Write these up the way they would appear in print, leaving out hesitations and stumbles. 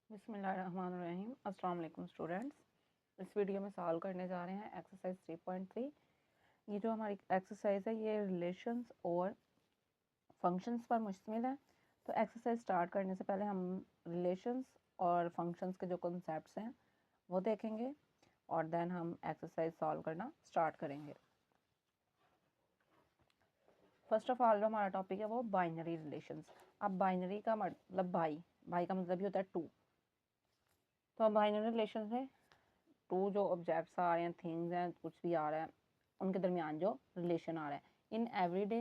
बिस्मिल्लाहिर्रहमानिर्रहीम। अस्सलाम वालेकुम स्टूडेंट्स। इस वीडियो में सॉल्व करने जा रहे हैं एक्सरसाइज 3.3। ये जो हमारी एक्सरसाइज है ये रिलेशंस और फंक्शंस पर मुश्तमिल है। तो एक्सरसाइज स्टार्ट करने से पहले हम रिलेशंस और फंक्शंस के जो कॉन्सेप्ट्स हैं वो देखेंगे और देन हम एक्सरसाइज सॉल्व करना स्टार्ट करेंगे। फर्स्ट ऑफ ऑल जो हमारा टॉपिक है वो बाइनरी रिलेशंस। अब बाइनरी का मतलब भाई का मतलब ही होता है टू। तो अब बाइनरी रिलेशन में टू जो ऑब्जेक्ट्स आ रहे हैं, थिंग्स हैं, कुछ भी आ रहा है, उनके दरमियान जो रिलेशन आ रहा है। In everyday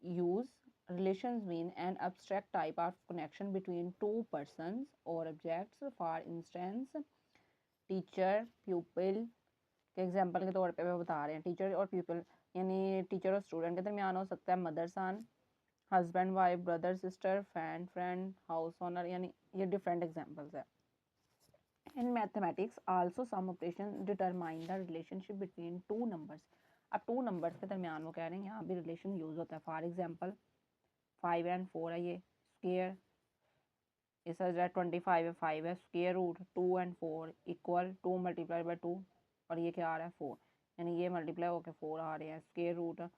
use relations mean an abstract type of connection between two persons और objects. For instance teacher pupil के एग्जांपल के तौर पे वो बता रहे हैं। टीचर और प्यूपिल यानी टीचर और स्टूडेंट के दरमियान हो सकता है, मदर सन, husband wife, brother sister, friend friend, house owner, यानी ये डिफरेंट एग्जांपल्स है। In mathematics, also some operations determine the relationship between two numbers. अब टू नंबर्स के दरमियान वो कह रहे हैं यहाँ भी रिलेशन यूज होता है। फॉर एग्जांपल 5 एंड 4 है, ये स्क्वायर इस 25 है, 5 है, square root 2 and 4 equal 2 multiply by 2 और ये क्या आ रहा है 4, यानी ये मल्टीप्लाई होकर 4 आ रहे हैं। स्क्वायर रूट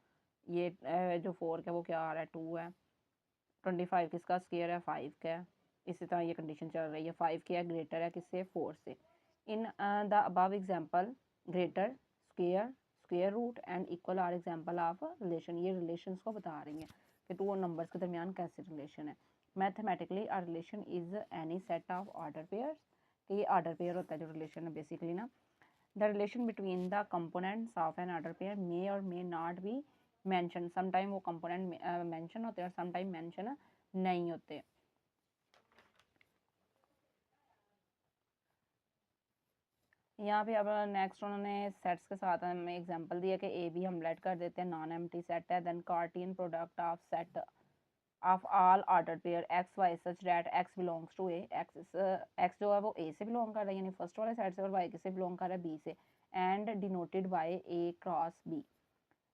ये जो 4 का वो क्या आ रहा है 2 है। 25 किसका स्क्वायर है 5 का है। इसी तरह ये कंडीशन चल रही है। 5 क्या ग्रेटर है किससे 4 से। In the above example greater square square root and equal are example of relation. ये रिलेशंस को बता रही हैं कि टू नंबर्स के दरमियान कैसे रिलेशन है। Mathematically a relation is any set of order pairs, कि ये ऑर्डर पेयर होता है जो रिलेशन है बेसिकली ना। The relation between the components of an order pair may और may not be mention. Sometime वो कंपोनेंट मेंशन होते हैं और समटाइम मेंशन नहीं होते। यहाँ पे अब नेक्स्ट उन्होंने सेट्स के साथ हमें एग्जांपल दिया कि ए बी हम लेट कर देते हैं, नॉन एम्प्टी सेट है। Then Cartesian product of set of all order pair x Y such that X belongs to A. X जो है वो ए से बिलोंग कर रहा है यानी फर्स्ट वाले सेट से, और वाई किससे बिलोंग कर रहा है बी से, and denoted by A cross B.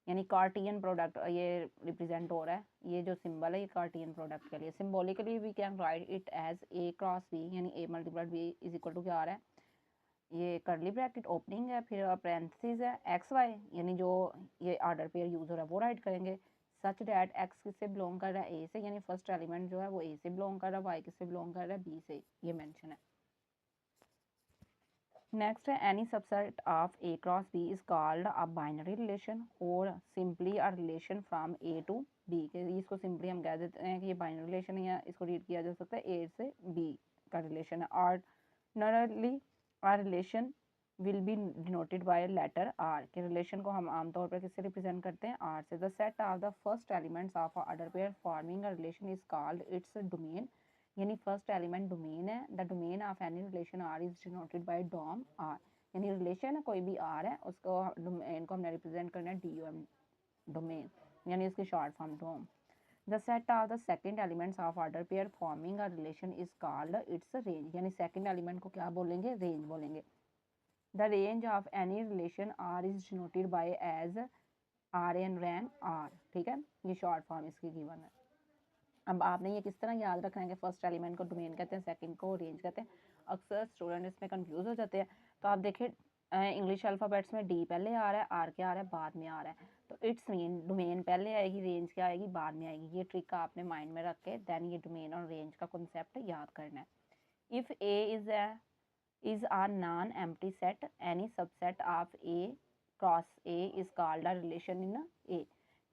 यानी कार्टियन प्रोडक्ट ये रिप्रेजेंट हो रहा है, ये जो सिंबल है ये कार्टियन प्रोडक्ट के लिए। Symbolically we can write it as A cross B, यानी A multiplied B is equal to क्या आ रहा है, ये करली ब्रैकेट ओपनिंग है, फिर पैरेंथेसिस है, एक्स वाई, यानी जो ये ऑर्डर पेयर यूज हो रहा है वो राइट करेंगे। सच डैट एक्स किससे बिलोंग कर रहा है ए से, यानी फर्स्ट एलिमेंट जो है वो ए से बिलोंग कर रहा है, वाई किससे बिलोंग कर रहा है बी से, ये मेंशन है। नेक्स्ट है any subset of A cross B is called a binary relation और simply a relation from A to B. के इसको सिंपली हम कह देते हैं कि ये बाइनरी रिलेशन है, या इसको रीड किया जा सकता है ए से बी का रिलेशन है। Ordinarily R relation will be denoted by letter R, के रिलेशन को हम आमतौर पर किससे रिप्रेजेंट करते हैं आर से। The set of the first elements of order pair forming a relation is called its domain, यानी फर्स्ट एलिमेंट डोमेन है। The domain of any relation R is denoted by dom R, यानी relation है कोई भी are है उसको domain को हमने रिप्रेजेंट करना है डी एम डोमेन, यानी इसकी short form dom. The set of the second elements of order pair forming a relation is called its range, यानी second element को क्या बोलेंगे range बोलेंगे। The range of any relation R is denoted by as R and ran R, ठीक है, ये short form इसकी given है। अब आपने ये किस तरह याद रखना है कि फर्स्ट एलिमेंट को डोमेन कहते हैं, सेकंड को रेंज कहते हैं। अक्सर स्टूडेंट इसमें कंफ्यूज हो जाते हैं। तो आप देखें इंग्लिश अल्फ़ाबेट्स में डी पहले आ रहा है, आर क्या आ रहा है बाद में आ रहा है। तो इट्स मीन डोमेन पहले आएगी, रेंज क्या आएगी बाद में आएगी। ये ट्रिक आपने माइंड में रख के देन ये डोमेन और रेंज का कॉन्सेप्ट याद करना है। If A is a non-empty set, any subset of A cross A is called a relation in A,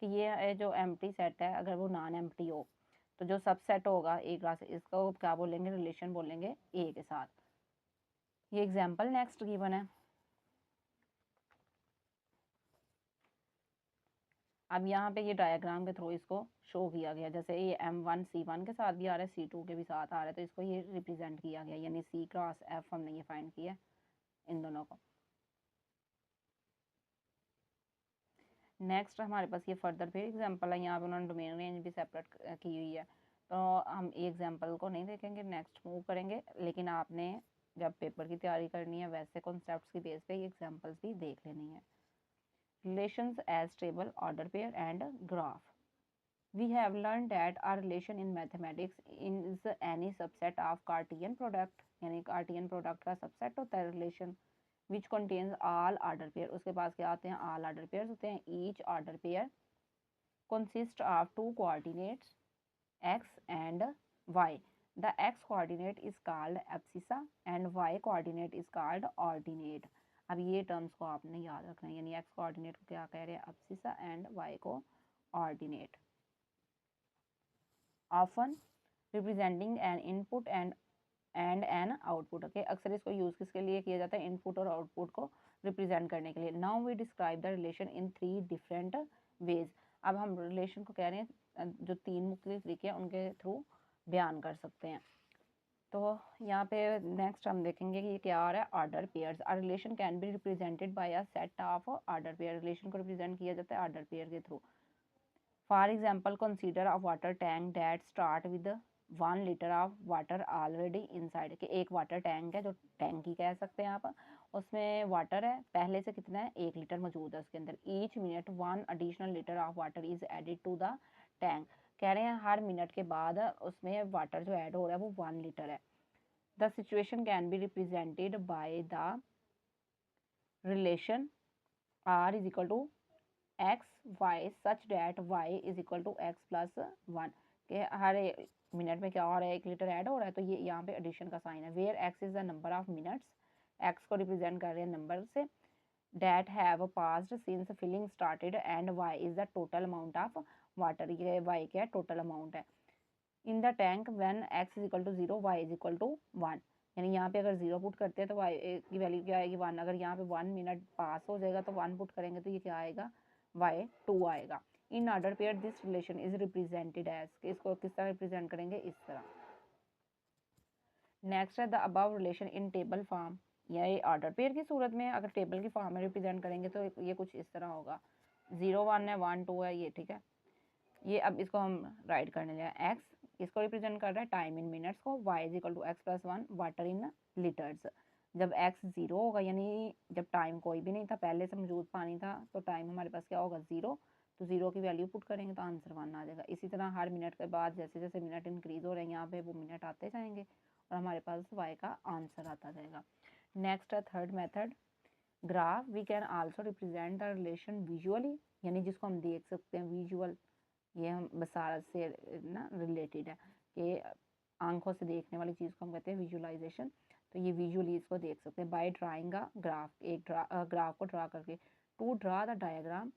कि ये जो empty set है अगर वो non empty हो तो जो सबसेट होगा A क्रॉस इसको क्या बोलेंगे रिलेशन बोलेंगे A के साथ। ये एग्जांपल नेक्स्ट गिवन है। अब यहाँ पे ये डायग्राम के थ्रू इसको शो किया गया, जैसे ये M1 C1 के साथ भी आ रहा है, C2 के भी साथ आ रहा है, तो इसको ये रिप्रेजेंट किया गया, यानी C क्रॉस F हमने ये फाइंड किया इन दोनों को। नेक्स्ट हमारे पास ये फर्दर फिर एग्जांपल है, यहाँ पे उन्होंने डोमेन रेंज भी सेपरेट की हुई है, तो हम ये एग्जांपल को नहीं देखेंगे, नेक्स्ट मूव करेंगे। लेकिन आपने जब पेपर की तैयारी करनी है वैसे कॉन्सेप्ट्स की बेस पे ये एग्जांपल्स भी देख लेनी है। Relations as table order pair and graph. We have learned that a relation in mathematics is any subset of Cartesian product, यानी Cartesian product का subset होता है relation which contains all order pair. उसके पास क्या आते हैं? all order pairs होते हैं. Each order pair consists of two coordinates x and y. The x coordinate is called abscissa and y coordinate is called ordinate. अब ये terms को आपने याद रखना है, यानी x coordinate को क्या कह रहे हैं? abscissa and y को ordinate. Often representing an input and an output. Okay, अक्सर इसको यूज किसके लिए किया जाता है? इनपुट और आउटपुट को रिप्रेजेंट करने के लिए. Now we describe the relation in 3 different ways. अब हम रिलेशन को कह रहे हैं जो 3 मुख्तलिफ तरीके हैं उनके थ्रू बयान कर सकते हैं. तो यहाँ पे नेक्स्ट हम देखेंगे कि ये क्या आ रहा है? Order pairs. A relation can be represented by a set of order pair. Relation को रिप्रेजेंट किया जाता है ऑर्डर पेयर के through. For example, consider a water tank that start with 1 liter of water already inside. कि एक water tank है जो टैंकी कह सकते हैं आप, उसमें वाटर है, पहले से कितना है? 1 लीटर मौजूद है उसके अंदर. Each minute 1 additional liter of water is added to the tank. कह रहे हैं हर मिनट के बाद उसमें वाटर जो ऐड हो रहा है वो 1 लीटर है. The situation can be represented by the relation R is equal to x Y such that y is equal to x plus 1. के हर मिनट में क्या हो रहा है? 1 लीटर ऐड हो रहा है, तो ये यहाँ पे एडिशन का साइन है. Where x is the number of minutes. X को रिप्रेजेंट कर रहे हैं नंबर से. That have passed since filling started and y is the total amount of water. ये वाई क्या है? टोटल अमाउंट है. In the tank when x is equal to 0 y is equal to 1. यानी यहाँ पे अगर 0 पुट करते हैं तो वाई की वैल्यू क्या आएगी? 1. अगर यहाँ पे 1 मिनट पास हो जाएगा तो 1 पुट करेंगे तो ये क्या आएगा? y2 आएगा. In order pair this relation is represented as. इसको किस तरह रिप्रेजेंट करेंगे? इस तरह. नेक्स्ट है the above relation in table form. ये ऑर्डर पेयर की सूरत में अगर टेबल की फॉर्म में रिप्रेजेंट करेंगे तो ये कुछ इस तरह होगा. 0 1 है, 1 2 है, ये ठीक है. ये अब इसको हम राइट करने जाए. एक्स इसको रिप्रेजेंट कर रहा है टाइम इन मिनट्स को. Y is equal to x plus 1 water in litres. जब x 0 होगा यानी जब टाइम कोई भी नहीं था, पहले से मौजूद पानी था, तो टाइम हमारे पास क्या होगा? 0. तो 0 की वैल्यू पुट करेंगे तो आंसर 1 आ जाएगा. इसी तरह हर मिनट के बाद जैसे जैसे मिनट इंक्रीज हो रहे हैं यहाँ पे वो मिनट आते जाएंगे और हमारे पास y का आंसर आता जाएगा. नेक्स्ट है third method graph. We can also represent the relation visually, यानी जिसको हम देख सकते हैं. विजुअल ये हम बसारत से ना रिलेटेड है कि आंखों से देखने वाली चीज़ को हम कहते हैं विजुअलाइजेशन. तो ये विजुअली इसको देख सकते हैं बाय ड्राइंग अ ग्राफ. एक ग्राफ को ड्रा करके. To draw the diagram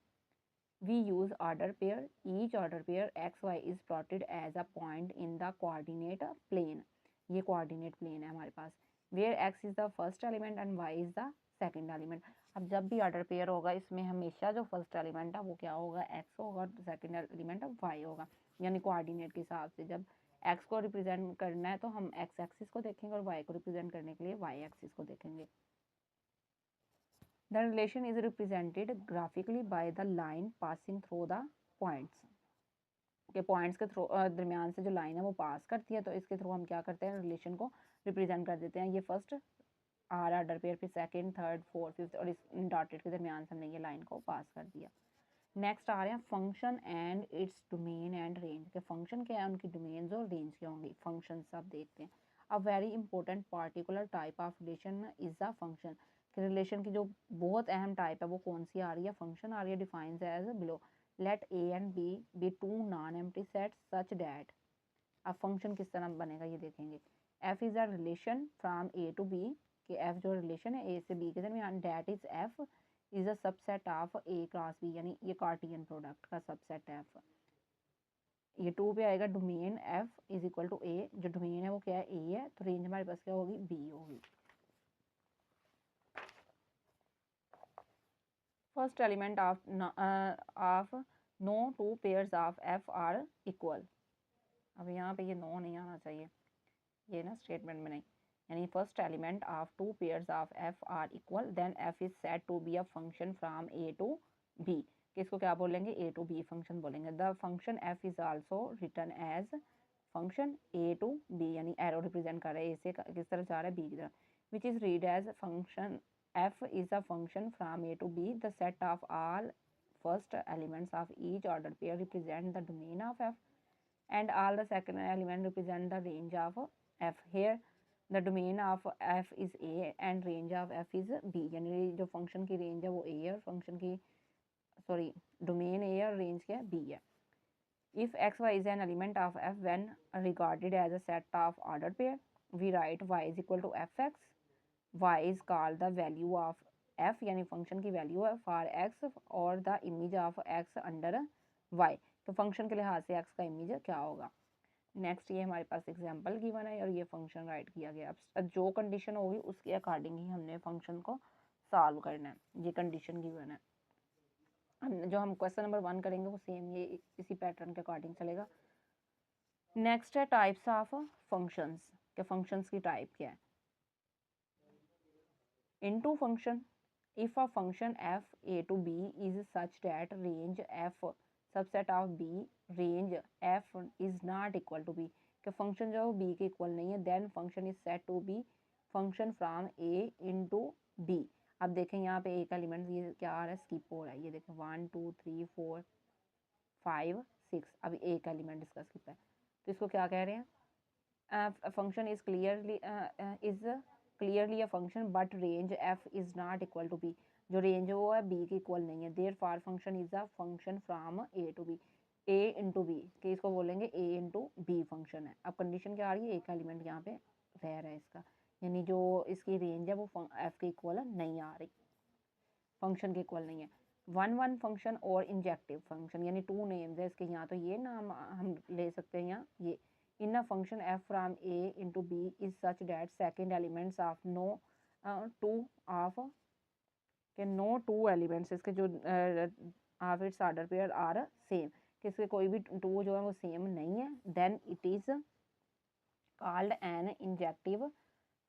we use order pair. Each order pair x y is plotted as a point in the coordinate plane. ये कोऑर्डिनेट प्लेन है हमारे पास. Where x is the first element and y is the second element. अब जब भी order pair होगा इसमें हमेशा जो फर्स्ट एलिमेंट है वो क्या होगा? एक्स होगा और सेकेंड एलिमेंट वाई होगा. यानी कोऑर्डिनेट के हिसाब से जब एक्स को रिप्रेजेंट करना है तो हम एक्स एक्सिस को देखेंगे और वाई को रिप्रेजेंट करने के लिए वाई एक्सिस को देखेंगे. The relation is represented graphically by the line passing through the points. के पॉइंट्स के थ्रू दरमियान से जो लाइन है वो पास करती है, तो इसके थ्रू हम क्या करते हैं? रिलेशन को रिप्रेजेंट कर देते हैं. ये फर्स्ट आर ऑर्डर पेयर, फिर सेकंड, थर्ड, फोर्थ, फिफ्थ और इस डॉटेड के दरमियान से हमने ये लाइन को पास कर दिया. नेक्स्ट आ रहे हैं function and its domain and range. के फंक्शन क्या है, उनकी डोमेन्स और रेंज क्या होंगी. फंक्शन सब देखते हैं. A very important particular type of relation is a function. Relation की जो बहुत अहम टाइप है वो कौन सी आ रही है? फंक्शन आ रही है. Defines as below. Let A and B be two non empty sets such that. अब फंक्शन किस तरह बनेगा ये देखेंगे. F is a relation from A to B. कि एफ जो रिलेशन है ए से बी के दरमियान. That is f is a subset of A cross B, यानी ये कार्टियन प्रोडक्ट का सबसेट है एफ. ये 2 पे आएगा. Domain f is equal to ए. जो डोमेन है वो क्या है? ए है. तो रेंज हमारे पास क्या होगी? बी होगी. First element of no two pairs of f are equal. अब यहाँ पे ये नो नहीं आना चाहिए, ये ना स्टेटमेंट में नहीं. यानी first element of two pairs of f are equal then f is said to be a function from A to B. किसको क्या बोलेंगे? ए टू बी फंक्शन बोलेंगे. The function f is also written as function A to B, यानी arrow represent कर रहा है A से किस तरह जा रहा है? बी की तरफ. Which is read as function f is a function from A to B the set of all first elements of each ordered pair represent the domain of F and all the second element represent the range of F. Here the domain of F is A and range of F is B. यानी जो function की range है वो A है और function की domain A है और रेंज क्या है B है. If xy is an element of F when regarded as a set of ordered pair, we write y is equal to fx. Y is called the value of F यानी function की value है for x और the image of x under y. तो function के लिहाज से x का image क्या होगा. नेक्स्ट ये हमारे पास एग्जांपल गिवन है और ये फंक्शन राइट किया गया. अब जो कंडीशन होगी उसके अकॉर्डिंग ही हमने फंक्शन को सॉल्व करना है. ये कंडीशन गिवन है. जो हम क्वेश्चन नंबर 1 करेंगे वो सेम ये इसी पैटर्न के अकॉर्डिंग चलेगा. नेक्स्ट है टाइप्स ऑफ फंक्शंस. के फंक्शंस की टाइप क्या है. Into function. If a function f a to b is such that range f subset of b range f is not equal to b. के function जो है b के equal नहीं है then function is set to B function from a into b. अब देखें यहाँ पे एक एलिमेंट ये क्या आ रहा है स्किप हो रहा है. ये देखें 1 2 3 4 5 6. अभी एक एलिमेंट इसका स्किप है तो इसको क्या कह रहे हैं. Function is clearly a function but range f is not equal to b. जो रेंज है वो है b के इक्वल नहीं है. Therefore function is a function from a to b. a into b के इसको बोलेंगे a into b फंक्शन है. अब कंडीशन क्या आ रही है एक एलिमेंट यहाँ पे रह रहा है इसका यानी जो इसकी रेंज है वो f के इक्वल नहीं आ रही फंक्शन के इक्वल नहीं है. 1 फंक्शन और इंजेक्टिव फंक्शन यानी 2 नेम्स है इसके. यहाँ तो ये नाम हम ले सकते हैं यहाँ ये in a function f from a into b is such that second elements of no two elements इसके जो of its order pair are same कि इसके कोई भी टू जो है वो सेम नहीं है. Then it is called an injective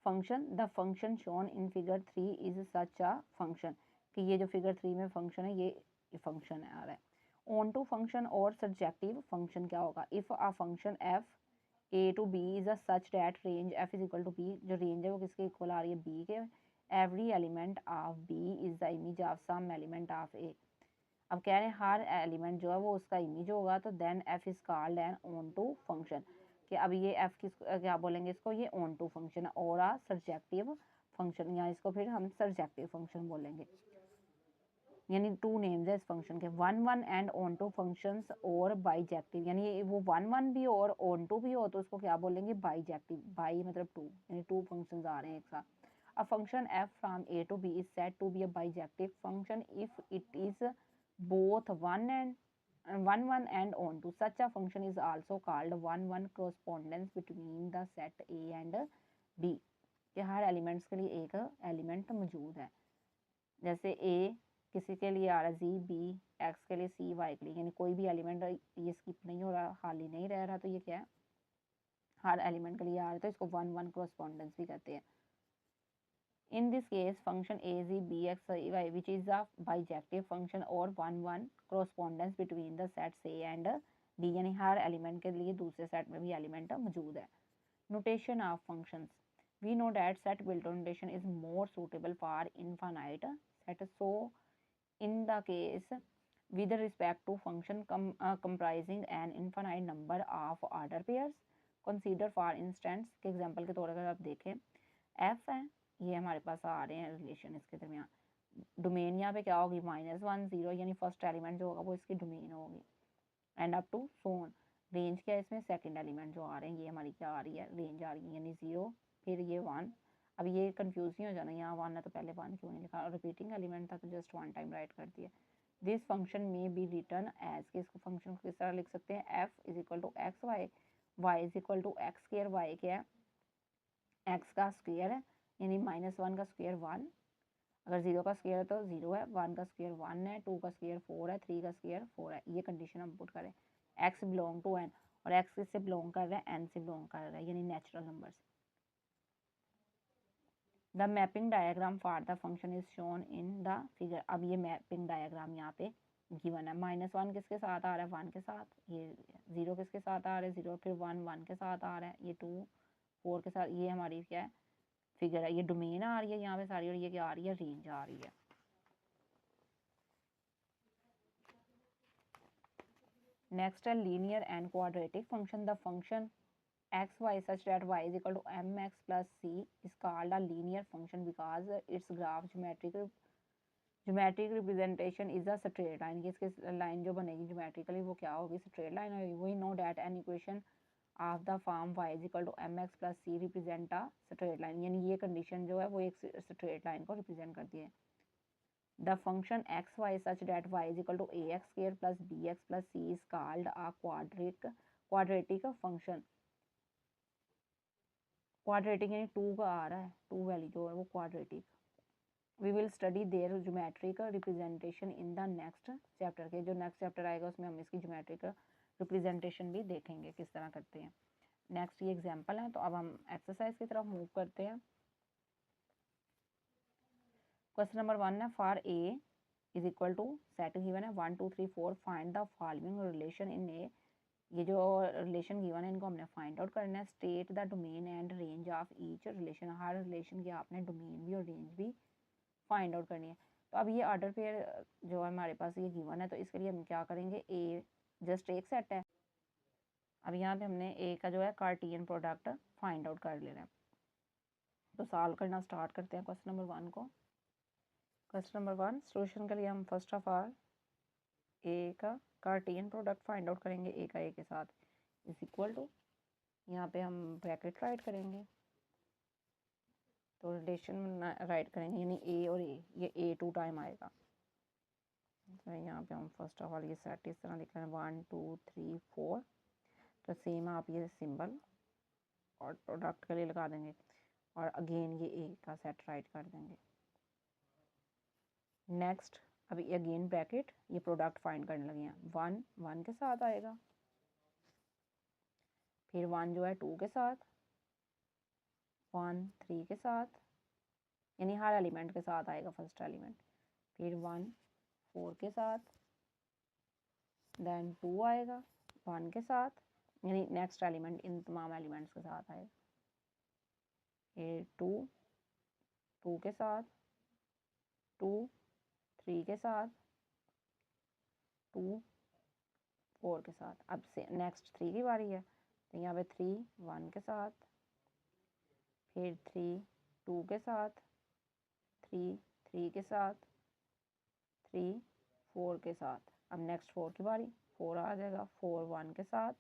function. The function shown in figure 3 is such a function. कि ये जो फिगर 3 में फंक्शन है ये फंक्शन है आ रहा है. ऑन टू फंक्शन और सब्जेक्टिव फंक्शन क्या होगा. If a function f a to b is a such that range f is equal to b. जो रेंज है वो किसके इक्वल आ रही है b के. Every element of b is the image of some element of a. अब कह रहे हैं हर एलिमेंट जो है वो उसका इमेज होगा तो then f is called an onto function. कि अब ये f किस क्या बोलेंगे इसको ये ऑन टू फंक्शन और आ सब्जेक्टिव फंक्शन या इसको फिर हम सब्जेक्टिव फंक्शन बोलेंगे. यानी 2 नेम्स है इस फंक्शन के. 1 एंड ऑन टू फंक्शंस और बाइजेक्टिव यानी वो 1 भी और ऑन टू भी हो तो उसको क्या बोलेंगे बाइजेक्टिव. बाई मतलब 2 यानी 2 फंक्शंस आ रहे हैं एक साथ. A function f from a to b is said to be a bijective function if it is both 1 and on to. Such a function is also called 1 correspondence between the set a and b. कि हर elements के लिए एक element मौजूद है. जैसे a किसी के लिए आ रहा है z b x के लिए c y के लिए यानी कोई भी एलिमेंट ये स्किप नहीं हो रहा खाली नहीं रह रहा तो ये क्या है हर एलिमेंट के लिए आ रहा है तो इसको 1 correspondence भी कहते हैं. In this case, function a z b x y which is a bijective function or 1 correspondence between the sets a and b यानी हर एलिमेंट के लिए दूसरे सेट में भी एलिमेंट मौजूद है. Notation of functions. We know that set built on notation is more suitable for infinite set. So, in the case with respect to function comprising an infinite number of order pairs, consider for instance के example के तौर पर आप देखें f है ये हमारे पास आ रहे हैं रिलेशन इसके दरमियान. डोमेन यहाँ पे क्या होगी -1 0 यानी फर्स्ट एलिमेंट जो होगा वो इसकी डोमेन होगी एंड अप टू सोन. रेंज क्या है इसमें सेकंड एलिमेंट जो आ रहे हैं ये हमारी क्या आ रही है रेंज आ रही है यानी 0 फिर ये 1. अब ये कंफ्यूज नहीं हो जाना यहाँ 1 है तो पहले 1 क्यों नहीं लिखा और रिपीटिंग एलिमेंट था तो जस्ट 1 टाइम राइट कर दिया. दिस फंक्शन में बी रिटर्न एज के इसको फंक्शन को किस तरह लिख सकते हैं f is equal to x y y is equal to x square y क्या है x का स्क्वायर है यानी -1 का स्क्वायर 1. अगर 0 का स्क्वायर है तो 0 है. 1 का स्क्वायर 1 है. 2 का स्क्वायर 4 है. 3 का स्क्वायर 4 है. ये कंडीशन हम पुट करें. x बिलोंग टू n और x किससे बिलोंग कर रहा है n से बिलोंग कर रहा है यानी नेचुरल नंबर से. The mapping diagram for the function is shown in the figure. अब ये मैपिंग डायग्राम यहाँ पे गिवन है. -1 किसके साथ आ रहा है 1 के साथ. ये 0 किसके साथ आ रहा है 0 फिर 1 के साथ आ रहा है. ये 2 4 के साथ. ये हमारी क्या है फिगर है. ये डोमेन आ रही है यहाँ पे सारी और ये क्या आ रही है रेंज आ रही है. नेक्स्ट है linear and quadratic function. The function x Y such that y is equal to m x plus c is called a linear function because its graph geometric representation is a straight line. इसकी line जो बनेगी geometrically वो क्या होगी, straight line होगी। We know that an equation of the form y is equal to m x plus c represent a straight line, यानी ये condition जो है वो एक स्ट्रेट लाइन को रिप्रेजेंट करती है। The function x Y such that y is equal to A x square plus b x plus c is called a quadratic function. Quadratic यानी 2 का आ रहा है, 2 वैल्यू जो है वो quadratic. We will study their geometric representation in the next chapter. के जो next chapter आएगा उसमें हम इसकी ज्योमेट्रिक रिप्रेजेंटेशन भी देखेंगे किस तरह करते हैं। नेक्स्ट ये एग्जांपल है, तो अब हम एक्सरसाइज की तरफ मूव करते हैं। क्वेश्चन नंबर 1 है for A is equal to set given है 1 2 3 4 find the following relation in A. ये जो रिलेशन गिवन है इनको हमने फाइंड आउट करना है। State the domain and range of each relation. Her relation की आपने डोमेन भी और रेंज भी फाइंड आउट करनी है। तो अब ये ऑर्डर पेयर जो है हमारे पास ये गिवन है, तो इसके लिए हम क्या करेंगे, ए जस्ट एक सेट है। अब यहाँ पे हमने ए का जो है कार्टियन प्रोडक्ट फाइंड आउट कर लेना है। तो सॉल्व करना स्टार्ट करते हैं क्वेश्चन नंबर 1 को। क्वेश्चन नंबर 1 सोल्यूशन के लिए हम फर्स्ट ऑफ ऑल ए का कार्टियन प्रोडक्ट फाइंड आउट करेंगे। ए का ए के साथ इज इक्वल टू, यहाँ पे हम ब्रैकेट राइट करेंगे, तो रिलेशन राइट करेंगे यानी ए और ए, ये ए 2 टाइम आएगा। तो यहाँ पे हम फर्स्ट ऑफ ऑल ये सेट इस तरह लिख रहे हैं 1 2 3 4। तो सेम आप ये सिंबल और प्रोडक्ट के लिए लगा देंगे और अगेन ये ए का सेट राइट कर देंगे। नेक्स्ट अभी अगेन ब्रैकेट, ये प्रोडक्ट फाइंड करने लगे हैं। 1 1 के साथ आएगा, फिर 1 जो है 2 के साथ, 1 3 के साथ, यानी हर एलिमेंट के साथ आएगा फर्स्ट एलिमेंट। फिर 1 4 के साथ, देन 2 आएगा 1 के साथ, यानी नेक्स्ट एलिमेंट इन तमाम एलिमेंट्स के साथ आएगा। फिर 2 2 के साथ, 2 3 के साथ, 2 4 के साथ। अब से नेक्स्ट 3 की बारी है, तो यहाँ पे 3 1 के साथ, फिर 3 2 के साथ, 3 3 के साथ, 3 4 के साथ। अब नेक्स्ट 4 की बारी, 4 आ जाएगा 4 1 के साथ,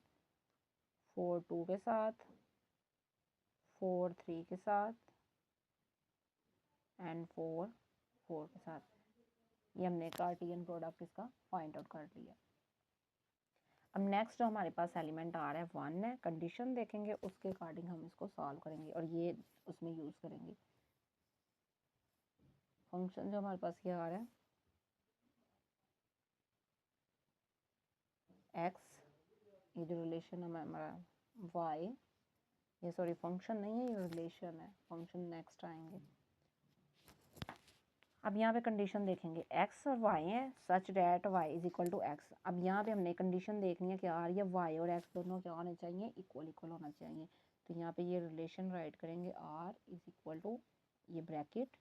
4 2 के साथ, 4 3 के साथ एंड 4 4 के साथ। ये हमने कार्टियन प्रोडक्ट इसका फाइंड आउट कर लिया। अब नेक्स्ट जो हमारे पास एलिमेंट आ रहा है 1 है, कंडीशन देखेंगे उसके अकॉर्डिंग हम इसको सॉल्व करेंगे और ये उसमें यूज़ करेंगे। फंक्शन जो हमारे पास ये आ रहा है x, ये जो रिलेशन है हमारा y, ये सॉरी फंक्शन नहीं है, ये रिलेशन है, फंक्शन नेक्स्ट आएंगे। अब यहाँ पे कंडीशन देखेंगे x और y है such that y is equal to x। अब यहाँ पे हमने कंडीशन देखनी है कि यार ये y और x दोनों क्या होने चाहिए, इक्वल इक्वल होना चाहिए। तो यहाँ पे ये रिलेशन राइट करेंगे r इज इक्वल टू ये ब्रैकेट,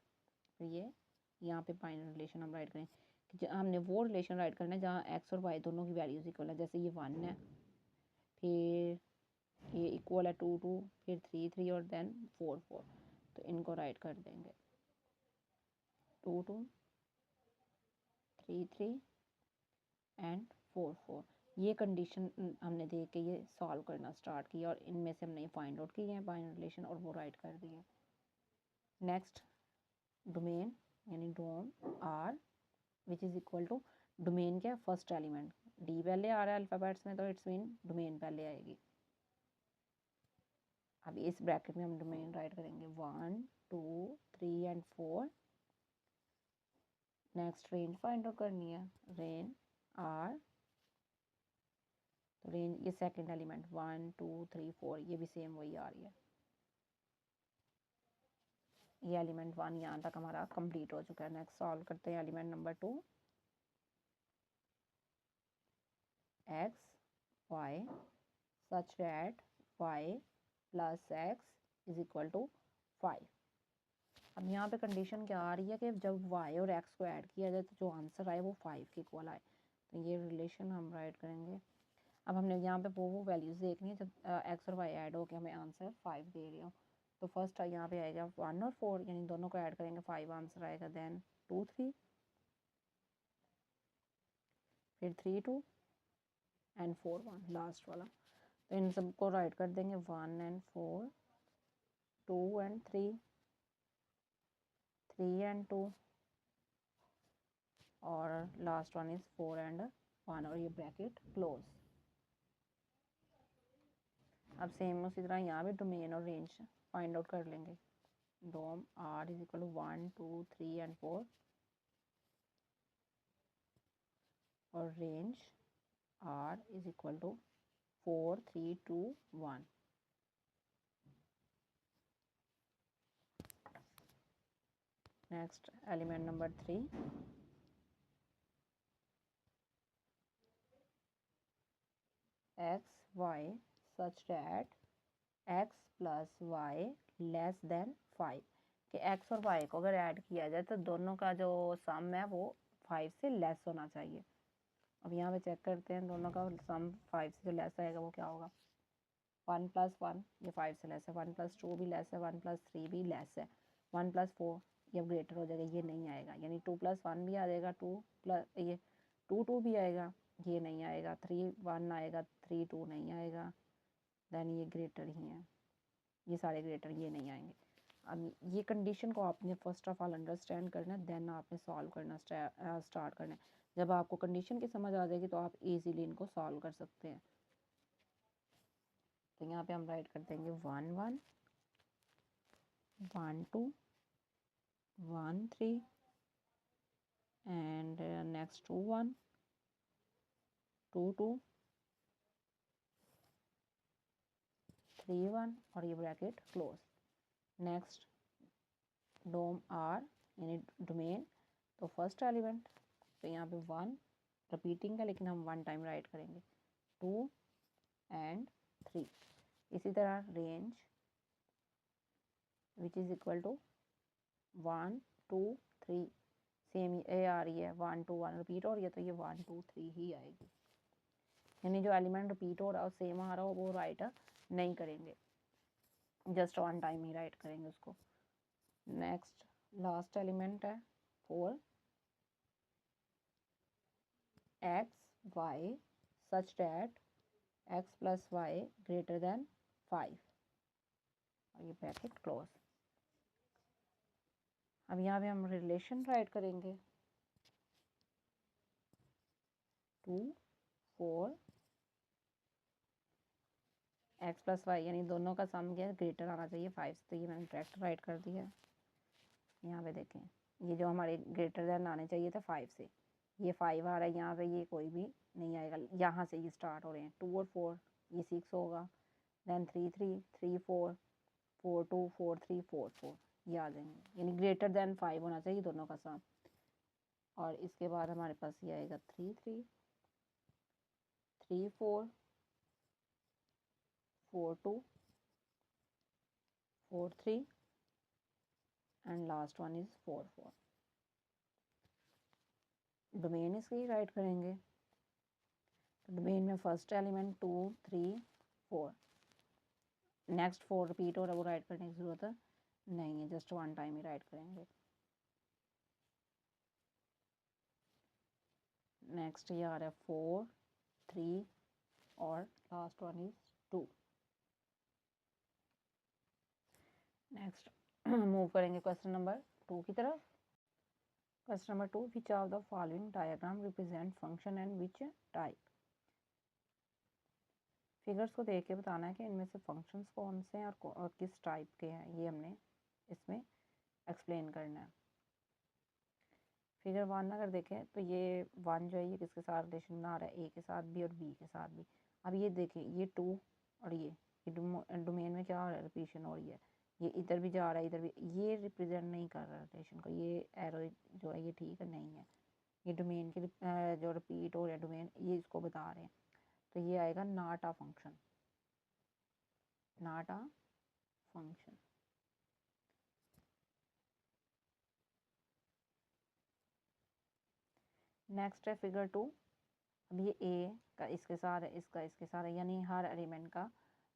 फिर ये यहाँ पे बाइनरी रिलेशन हम राइट करें कि हमने वो रिलेशन राइट करना है जहाँ x और y दोनों की वैल्यूज इक्वल है। जैसे ये 1 है, फिर ये इक्वल है 2 2, फिर 3 3 और देन 4 4। तो इनको राइट कर देंगे 2 2 3 3 एंड 4 4। ये कंडीशन हमने देख के ये सॉल्व करना स्टार्ट किया और इनमें से हमने फाइंड आउट किए हैं बाइनरी रिलेशन और वो राइट कर दिए। नेक्स्ट डोमेन यानी dom R which is equal to, domain क्या है, फर्स्ट एलिमेंट। डी पहले आ रहा है अल्फ़ाबेट्स में, तो इट्स मीन डोमेन पहले आएगी। अब इस ब्रैकेट में हम डोमेन राइट करेंगे 1 2 3 and 4। Next range find out करनी है, रेंज आर, तो रेंज ये सेकंड एलिमेंट 1 2 3 4, ये भी सेम वही आ रही है। ये एलिमेंट 1 यहाँ तक हमारा कंप्लीट हो चुका है। नेक्स्ट सॉल्व करते हैं element number 2, x y such that y plus x is equal to 5। अब यहाँ पे कंडीशन क्या आ रही है कि जब y और x को ऐड किया जाए तो जो आंसर आए वो 5 के इक्वल आए। तो ये रिलेशन हम राइट करेंगे अब हमने यहाँ पे वो वैल्यूज़ देखनी है जब एक्स और वाई ऐड हो के हमें आंसर 5 दे रहे हो। तो फर्स्ट यहाँ पे आएगा 1 और 4, यानी दोनों को ऐड करेंगे 5 आंसर आएगा। देन 2 3, फिर 3 2 एंड 4 1 लास्ट वाला। तो इन सबको राइट कर देंगे 1 एंड 4, 2 एंड 3, 3 एंड 2, और लास्ट वन इज 4 एंड 1, और ये ब्रैकेट क्लोज। अब सेम उसी तरह यहाँ भी डोमेन और रेंज फाइंड आउट कर लेंगे। Dom R is equal to 1 2 3 and 4, और range R is equal to 4 3 2 1। Next element number 3, x Y such that x plus y less than 5, कि एक्स और वाई को अगर ऐड किया जाए तो दोनों का जो सम है वो 5 से लेस होना चाहिए। अब यहाँ पे चेक करते हैं दोनों का सम 5 से जो लेस आएगा वो क्या होगा। 1 + 1 ये 5 से लेस है, 1 + 2 भी लेस है, 1 + 3 भी लेस है, 1 + 4 ये ग्रेटर हो जाएगा, ये नहीं आएगा। यानी 2 + 1 भी आ जाएगा, 2 2 भी आएगा, ये नहीं आएगा, 3 1 आएगा, 3 2 नहीं आएगा। देन ये ग्रेटर ही है, ये सारे ग्रेटर, ये नहीं आएंगे। अब ये कंडीशन को आपने फर्स्ट ऑफ ऑल अंडरस्टैंड करना है, देन आपने सॉल्व करना स्टार्ट करना है। जब आपको कंडीशन की समझ आ जाएगी तो आप इजीली इनको सॉल्व कर सकते हैं। तो यहाँ पे हम राइट कर देंगे 1 1 1 2 1 3 एंड नेक्स्ट 2 1 2 2 3 1, और ये bracket close. Next dom R यानी डोमेन, तो फर्स्ट एलिमेंट, तो यहाँ पे 1 रिपीटिंग है लेकिन हम 1 टाइम राइट करेंगे, 2 एंड 3। इसी तरह range which is equal to 1 2 3, same ये आ रही है, 1 2 1 रिपीट हो रही है, तो ये 1 2 3 ही आएगी। यानी जो एलिमेंट रिपीट हो रहा हो सेम आ रहा हो वो राइट नहीं करेंगे, जस्ट 1 टाइम ही राइट करेंगे उसको। नेक्स्ट लास्ट एलिमेंट है 4, x Y such that x plus y greater than 5, और ये ब्रैकेट क्लोज। अब यहाँ पे हम रिलेशन राइट करेंगे 2 4 एक्स प्लस वाई, यानी दोनों का सम क्या है ग्रेटर आना चाहिए 5 से, तो ये मैंने डायरेक्ट राइट कर दिया है। यहाँ पे देखें ये जो हमारे ग्रेटर देन आने चाहिए थे 5 से, ये 5 आ रहा है यहाँ पे, ये कोई भी नहीं आएगा, यहाँ से ये स्टार्ट हो रहे हैं। 2 और 4 ये 6 होगा, देन 3 3 3 4 4 2 4 3 4 4 ये आ जाएंगे, यानी ग्रेटर देन 5 होना चाहिए दोनों का सम। और इसके बाद हमारे पास ये आएगा 3 3 3 4 4 2 4 3 and last one is 4 4। Domain इसकी राइट करेंगे, तो डोमेन में फर्स्ट एलिमेंट 2 3 4, नेक्स्ट 4 रिपीट हो रहा है वो राइट करने की ज़रूरत नहीं है, जस्ट 1 टाइम ही राइट करेंगे। नेक्स्ट ये आ रहा है 4 3 और last one is 2। Next move करेंगे क्वेश्चन नंबर 2 की तरफ। Question number 2, which of the following diagram represent function and which type. Figures को देख के बताना है कि इनमें से फंक्शंस कौन से हैं और किस टाइप के हैं, ये हमने इसमें एक्सप्लेन करना है। फिगर 1 अगर देखें तो ये 1 जो है ये किसके साथ रिलेशन बना रहा है, ए के साथ भी और बी के साथ भी। अब ये देखें ये 2 और ये डोमेन में क्या हो रहा है, रिपीशन हो रही है, ये इधर भी जा रहा है इधर भी, ये रिप्रेजेंट नहीं कर रहा रिलेशन को, ये एरो जो है ये ठीक है नहीं है, ये डोमेन की जो रिपीट हो रहा है डोमेन ये इसको बता रहे हैं। तो ये आएगा not a function, not a function. Next है फिगर 2, अब ये ए का इसके साथ है, इसका इसके साथ है, यानी हर एलिमेंट का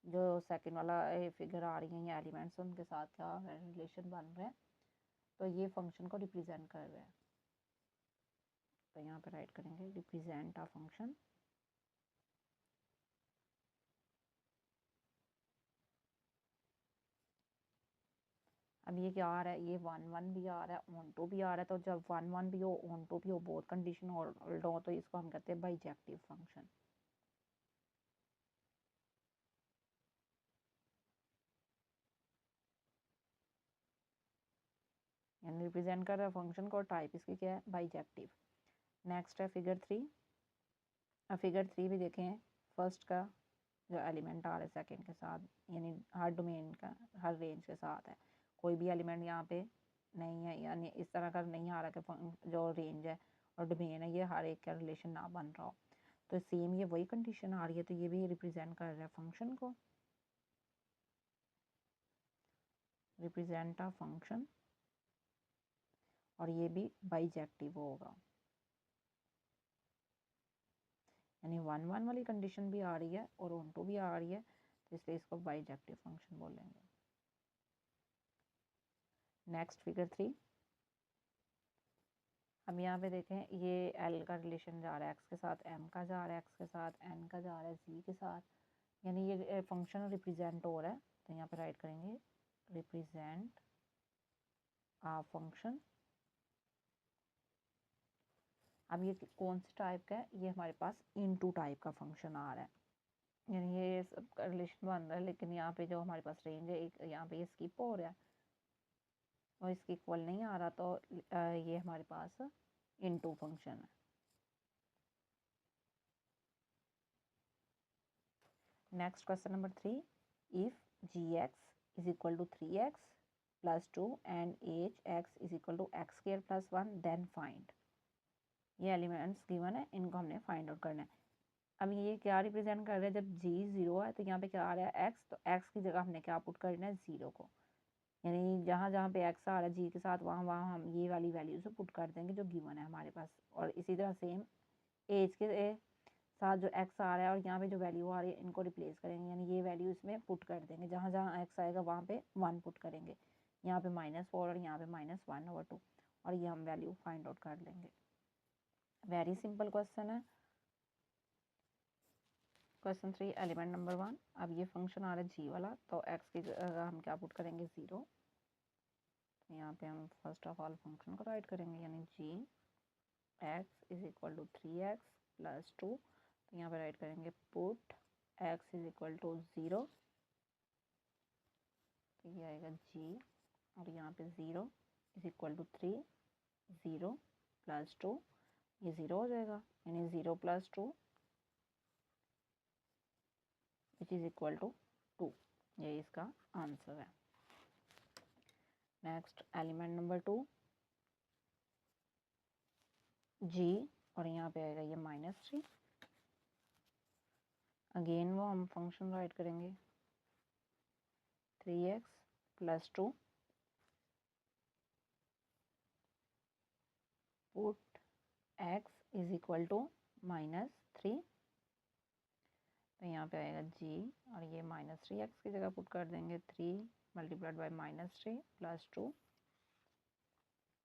जो सेकंड वाला फिगर आ रही है या एलिमेंट्स उनके साथ क्या रिलेशन बन रहे हैं, तो ये फंक्शन को रिप्रेजेंट कर रहे हैं। तो यहाँ पे राइट करेंगे रिप्रेजेंट अ फंक्शन। अब ये क्या आ रहा है, ये 1 1 भी आ रहा है, ऑन टू भी आ रहा है। तो जब 1 1 भी हो, ऑन टू भी हो, बोथ कंडीशन होल्ड हो, तो इसको हम कहते हैं बाइजेक्टिव फंक्शन। यानी रिप्रेजेंट कर रहा है फंक्शन को, टाइप इसकी क्या है, बाइजेक्टिव। नेक्स्ट है फिगर 3। अब फिगर 3 भी देखें, फर्स्ट का जो एलिमेंट आ रहा है सेकंड के साथ, यानी हर डोमेन का हर रेंज के साथ है। कोई भी एलिमेंट यहाँ पे नहीं है, यानी इस तरह का नहीं आ रहा कि जो रेंज है और डोमेन है ये हर एक का रिलेशन ना बन रहा हो। तो सेम ये वही कंडीशन आ रही है, तो ये भी रिप्रेजेंट कर रहा है फंक्शन को, रिप्रेजेंट अ फंक्शन, और ये भी बाइजेक्टिव होगा। यानी 1 1 वाली कंडीशन भी आ रही है और ऑन टू भी आ रही है, तो इसलिए इसको बाइजेक्टिव फंक्शन बोलेंगे। Next figure 3। अब यहाँ पे देखें, ये एल का रिलेशन जा रहा है एक्स के साथ, एम का जा रहा है एक्स के साथ, एन का जा रहा है जी के साथ, यानी ये फंक्शन रिप्रेजेंट हो रहा है। तो यहाँ पे राइट करेंगे रिप्रेजेंट आ फंक्शन। अब ये कौन से टाइप का है, ये हमारे पास इनटू टाइप का फंक्शन आ रहा है, यानी ये सब का रिलेशन बन रहा है, लेकिन यहाँ पे जो हमारे पास रेंज है, एक यहाँ पे ये स्किप हो रहा है और इसके इक्वल नहीं आ रहा, तो ये हमारे पास इनटू फंक्शन है। Next question number 3, if g x is equal to 3x plus 2 and h x is equal to x square plus 1 then find. ये एलिमेंट्स गिवन है, इनको हमने फाइंड आउट करना है। अब ये क्या रिप्रेजेंट कर रहा है, जब जी 0 है तो यहाँ पे क्या आ रहा है एक्स, तो एक्स की जगह हमने क्या पुट करना है, 0 को, यानी जहाँ जहाँ पे एक्स आ रहा है जी के साथ, वहाँ वहाँ हम ये वाली वैल्यू से पुट कर देंगे जो गिवन है हमारे पास। और इसी तरह सेम एज के साथ जो एक्स आ रहा है और यहाँ पे जो वैल्यू आ रही है, इनको रिप्लेस करेंगे, यानी ये वैल्यू इसमें पुट कर देंगे, जहाँ जहाँ एक्स आएगा वहाँ पे 1 पुट करेंगे, यहाँ पे -4 और यहाँ पे -1/2, और ये हम वैल्यू फाइंड आउट कर लेंगे। वेरी सिंपल क्वेश्चन है। Question 3 element number 1। अब ये फंक्शन आ रहा है जी वाला, तो एक्स की जगह हम क्या पुट करेंगे, 0। तो यहाँ पे हम फर्स्ट ऑफ ऑल फंक्शन को राइट करेंगे, यानी g x is equal to 3x plus 2। तो यहाँ पे राइट करेंगे put x is equal to 0, तो ये आएगा जी, और यहाँ पे 0 इज इक्वल टू 3, 0 प्लस 2, ये 0 हो जाएगा, यानी 0 plus 2 which is equal to 2, ये इसका आंसर है। नेक्स्ट एलिमेंट नंबर 2 जी, और यहाँ पे आएगा ये -3। अगेन वो हम फंक्शन राइट करेंगे 3x plus 2 put x is equal to -3। तो यहाँ पे आएगा जी, और ये -3x की जगह पुट कर देंगे 3 multiplied by -3 plus 2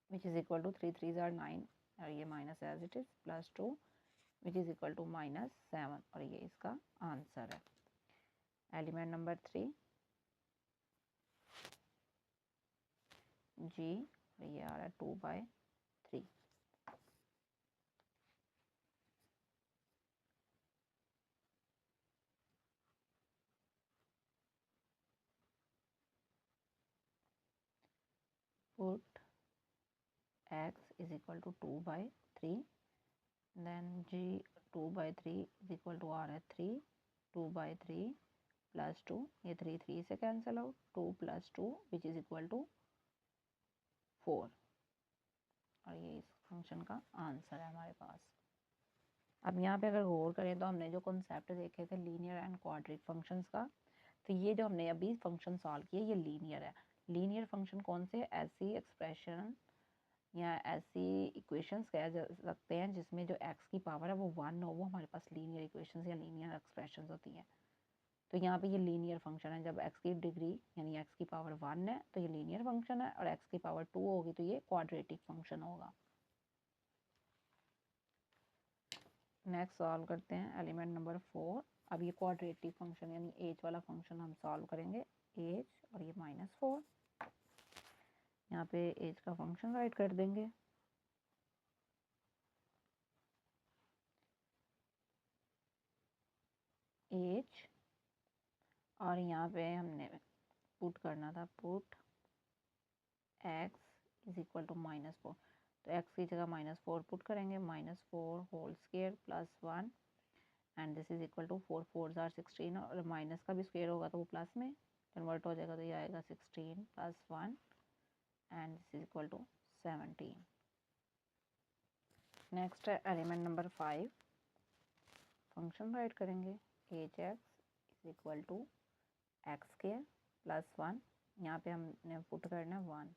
which is equal to 3 3 ज़ार 9, और ये minus as it is plus 2 which is equal to -7, और ये इसका आंसर है। एलिमेंट नंबर 3 जी, और ये आ रहा है 2/3। Put x is equal to 2/3, then g 2/3 is equal to आ रहा है 3, 2/3 प्लस 2, ये 3 3 से cancel out, 2 plus 2 which is equal to 4, और ये इस फंक्शन का आंसर है हमारे पास। अब यहाँ पे अगर गौर करें तो हमने जो कॉन्सेप्ट देखे थे लीनियर एंड क्वाड्रिक फंक्शंस का, तो ये जो हमने अभी फंक्शन सॉल्व किए ये लीनियर है। लीनियर फंक्शन कौन से, ऐसी एक्सप्रेशन या ऐसी इक्वेशंस कह सकते हैं जिसमें जो x की पावर है वो 1 हो, वो हमारे पास लीनियर इक्वेशंस या लीनियर एक्सप्रेशंस होती हैं। तो यहाँ पे ये लीनियर फंक्शन है, जब x की डिग्री यानी x की पावर 1 है तो ये लीनियर फंक्शन है, और x की पावर 2 होगी तो ये क्वाड्रेटिक फंक्शन होगा। नेक्स्ट सॉल्व करते हैं एलिमेंट नंबर 4। अब ये क्वाड्रेटिक फंक्शन यानी h वाला फंक्शन हम सॉल्व करेंगे, h और ये -4। यहाँ पे h का फंक्शन राइट कर देंगे, h, और यहाँ पे हमने पुट करना था, put x is equal to -4। तो x की जगह -4 पुट करेंगे, -4 whole square plus 1 and this is equal to 4 4 are 16, और माइनस का भी स्क्वायर होगा तो वो प्लस में कन्वर्ट हो जाएगा, तो ये आएगा 16 plus 1 and this is equal to 17। Next है एलिमेंट नंबर 5, फंक्शन राइट करेंगे, h x is equal to x square plus 1, यहाँ पे हमने पुट करना है 1,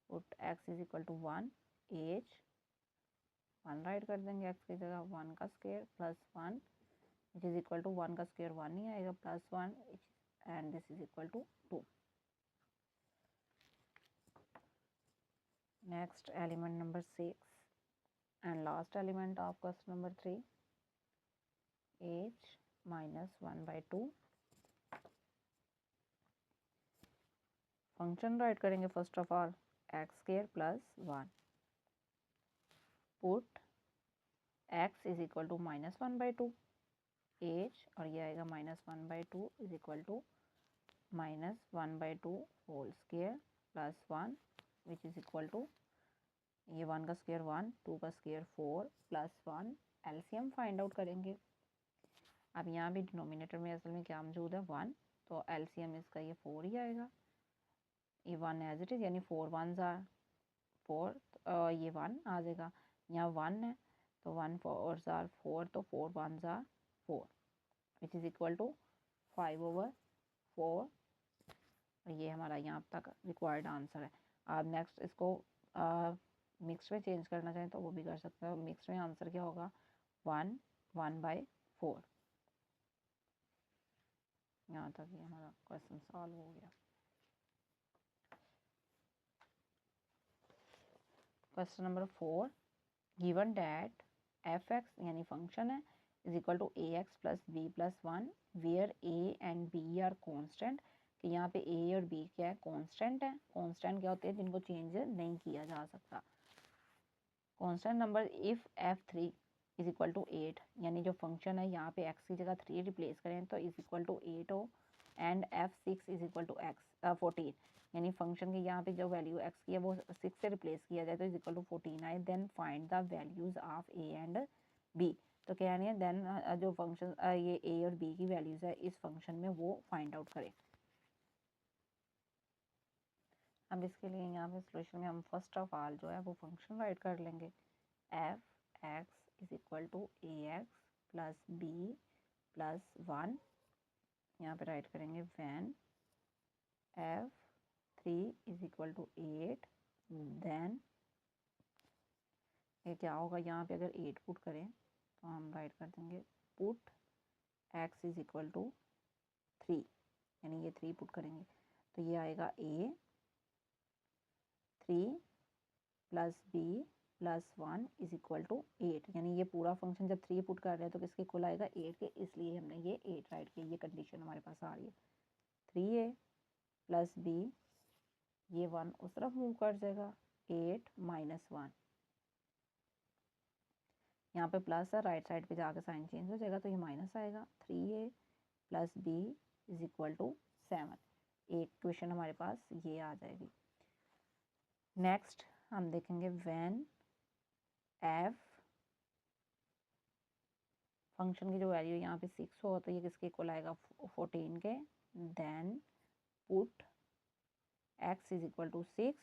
put x is equal to 1, h 1 write कर देंगे, x की जगह 1 का square plus 1 which is equal to 1 का स्क्वायर 1 ही आएगा, plus 1 and this is equal to 2। Next element number 6 and last element of question number 3, h -1/2। Function write करेंगे first of all, x square plus 1, put x is equal to -1/2 h, और ये आएगा -1/2 is equal to -1/2 whole square plus 1 which is equal to, ये 1 का square 1, 2 का square 4 plus 1, LCM find out करेंगे। अब यहाँ भी डिनोमिनेटर में असल में क्या मौजूद है 1, तो एलसीएम इसका ये 4 ही आएगा, ये 1 एज इट इज़ यानी 4 1s आर 4, ये 1 आ जाएगा, यहाँ 1 है तो 1 4s आर 4, तो 4 1s are 4 which is equal to 5/4, और ये हमारा यहाँ तक रिक्वायर्ड आंसर है। अब नेक्स्ट इसको मिक्स में चेंज करना चाहें तो वो भी कर सकते हैं, मिक्स में आंसर क्या होगा 1 1/4। यहाँ तक ये हमारा क्वेश्चन सॉल्व हो गया। Question number 4, given that f x यानी फंक्शन है is equal to A x plus b plus 1 where a and b are constant, कि यहाँ पे ए और बी क्या है, कॉन्स्टेंट है। कॉन्स्टेंट क्या होते हैं, जिनको चेंज नहीं किया जा सकता। Constant number if f3 is equal to 8, यानी जो फंक्शन है यहाँ पे x की जगह 3 रिप्लेस करें तो इज इक्वल टू 8 हो, and f6 is equal to x 14, यानी फंक्शन की यहाँ पे जो वैल्यू x की है वो 6 से रिप्लेस किया जाए तो इज इक्वल टू 14 आए, then find the values of a and b। तो कह रहे हैं देन जो फंक्शन ये a और b की वैल्यूज है इस फंक्शन में वो फाइंड आउट करें। अब इसके लिए यहाँ पे सोल्यूशन में हम फर्स्ट ऑफ ऑल जो है वो फंक्शन राइट कर लेंगे, f x is equal to A x plus b plus 1, यहाँ पे राइट करेंगे when f3 is equal to 8, then ये क्या होगा, यहाँ पे अगर 8 पुट करें तो हम राइट कर देंगे put x is equal to 3, यानी ये 3 पुट करेंगे तो ये आएगा a 3 plus b plus 1 is equal to 8, यानी ये पूरा फंक्शन जब 3 पुट कर रहे हैं तो किसके इक्वल आएगा 8 के, इसलिए हमने ये 8 राइट किया। ये कंडीशन हमारे पास आ रही है। 3a प्लस b, ये 1 उस तरफ मूव कर जाएगा, 8 माइनस 1, यहाँ पे प्लस है, राइट साइड पे जाकर साइन चेंज हो जाएगा तो ये माइनस आएगा। 3a plus b is equal to 7, एक क्वेश्चन हमारे पास ये आ जाएगी। नेक्स्ट हम देखेंगे व्हेन f फंक्शन की जो वैल्यू यहाँ पे 6 हो तो ये किसके इक्वल आएगा 14 के, then put x is equal to 6,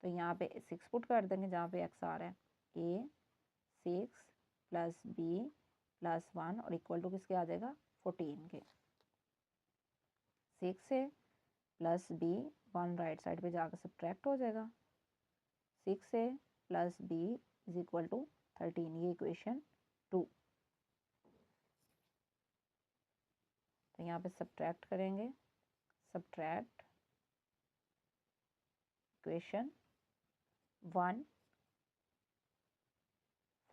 तो यहाँ पे 6 पुट कर देंगे जहाँ पे x आ रहा है, a 6 प्लस b प्लस 1 और इक्वल टू किसके आ जाएगा 14 के, 6 से प्लस b 1 राइट साइड पे जाकर सब्ट्रैक्ट हो जाएगा, 6 से plus b is equal to 13, ये इक्वेशन 2। तो यहाँ पे सब्ट्रैक्ट करेंगे, सब्ट्रैक्ट इक्वेशन 1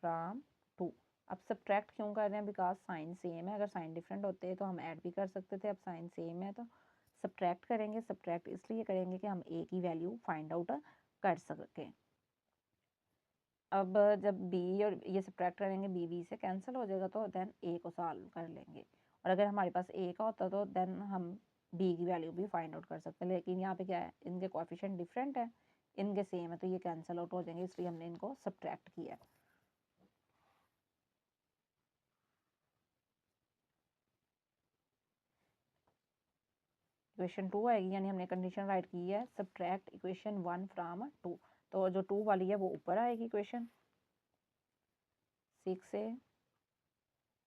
फ्रॉम 2। अब सब्ट्रैक्ट क्यों कर रहे हैं? बिकॉज साइन सेम है, अगर साइन डिफरेंट होते हैं तो हम ऐड भी कर सकते थे, अब साइन सेम है तो सब्ट्रैक्ट करेंगे। सब्ट्रैक्ट इसलिए करेंगे कि हम ए की वैल्यू फाइंड आउट कर सकें। अब जब बी और ये सब्ट्रैक्ट करेंगे, बी से कैंसिल हो जाएगा, तो देन ए को सॉल्व कर लेंगे। और अगर हमारे पास ए का होता तो देन हम बी की वैल्यू भी फाइंड आउट कर सकते हैं। लेकिन यहाँ पे क्या है, इनके कोएफिशिएंट डिफरेंट है, इनके सेम है, तो ये कैंसिल आउट हो जाएंगे, इसलिए हमने इनको सब्ट्रैक्ट किया। इक्वेशन 2 आएगी, यानी हमने कंडीशन राइट की है, सब्ट्रैक्ट इक्वेशन 1 फ्रॉम 2। तो जो 2 वाली है वो ऊपर आएगी equation. 6a